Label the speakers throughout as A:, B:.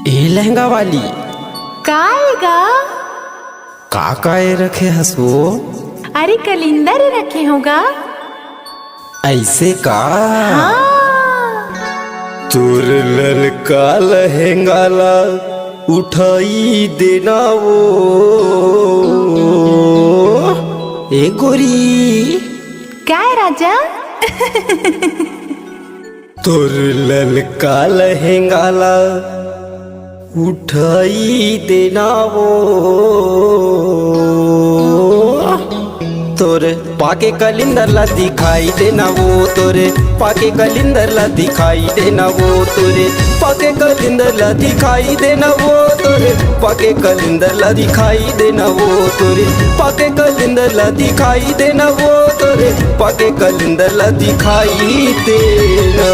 A: ए लहंगा वाली
B: काएगा
A: का काए रखे हसो?
B: अरे कलिंदर रखे होगा।
A: ऐसे का?
B: हाँ।
A: तोर ललका लहंगा ला उठाई देना वो ए गोरी।
B: क्या है राजा?
A: तोर ललका लहंगा ला उठाई देना वो तोरे पाके कलिंदर ला दिखाई देना वो तोरे पाके कलिंदर ला दिखाई देना वो तोरे पाके कलिंदर ला दिखाई देना वो तोरे पाके कलिंदर ला दिखाई देना वो तोरे पाके कलिंदर ला दिखाई देना वो तोरे पाके कलिंदर ला दिखाई देना।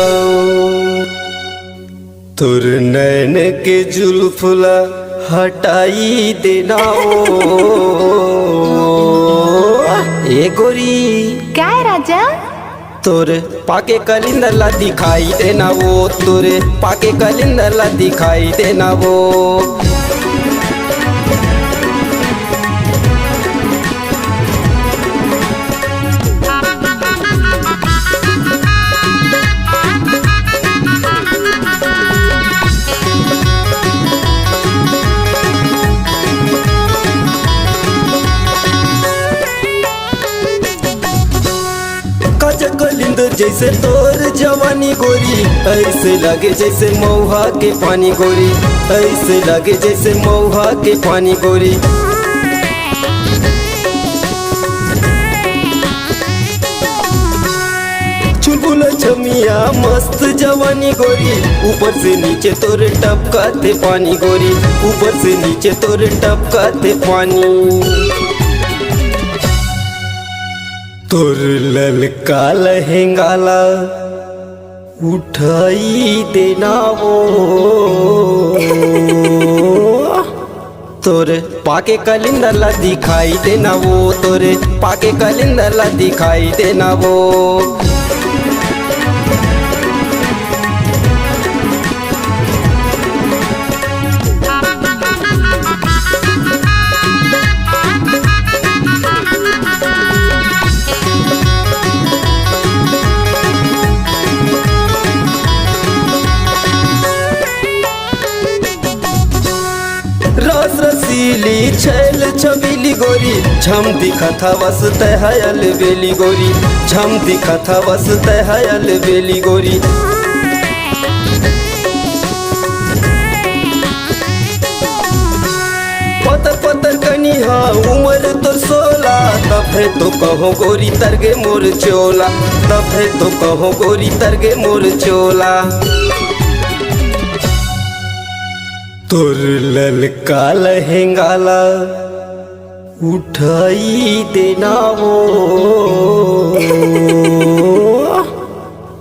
A: तोर नैन के जुल्फला हटाई देना वो ए गोरी।
B: क्या है राजा?
A: तोरे पाके कलिंदर ला दिखाई देना वो तोरे पाके कलिंदर ला दिखाई देना वो। कलिंदर जैसे तोर जवानी गोरी ऐसे लगे जैसे महुआ के पानी गोरी ऐसे लगे जैसे महुआ के पानी गोरी। चुलबुला छमिया मस्त जवानी गोरी ऊपर से नीचे तोरे टपकाते पानी गोरी ऊपर से नीचे तोरे टपकाते पानी। तोर ललका लहंगा ला उठाई देना वो तोरे पाके कलिंदर ला दिखाई देना वो तोरे पाके कलिंदर ला दिखाई देना वो। रस रसीली छैल छबीली गोरी झम दिखत हवस तहयल बेली गोरी झम दिखत हवस तहयल बेली गोरी। पतर पतर कनिहा उम्र तो 16 तब है तो कहो गोरी तरगे मोर चोला तब है तो कहो गोरी तरगे मोर चोला। तोर ललका लहंगा ला उठाई देना वो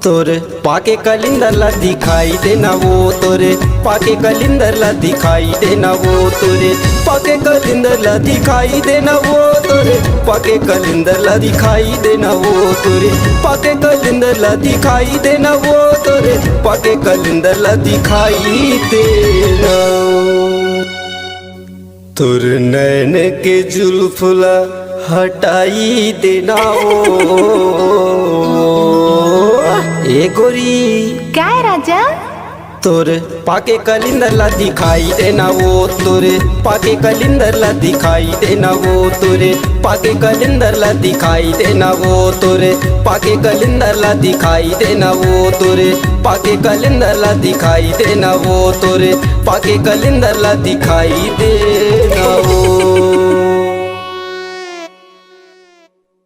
A: तोरे पाके कलिंदर ला दिखाई देना वो तोरे पाके कलिंदर ला दिखाई देना वो तोरे पाके कलिंदर ला दिखाई देना वो तोरे पाके कलिंदर ला दिखाई देना वो तोरे पाके कलिंदर ला दिखाई देना वो तोरे पाके कलिंदर ला दिखाई देना। तोर नैन के जुल्फला हटाई देना वो ए गोरी।
B: क्या है राजा?
A: तोरे पाके कलिंदर ला दिखाई देना वो तोरे पाके कलिंदर ला दिखाई देना वो तोरे पाके कलिंदर ला दिखाई देना वो तोरे पाके कलिंदर ला दिखाई देना वो तोरे पाके कलिंदर ला दिखाई देना वो तोरे पाके कलिंदर ला दिखाई देना वो।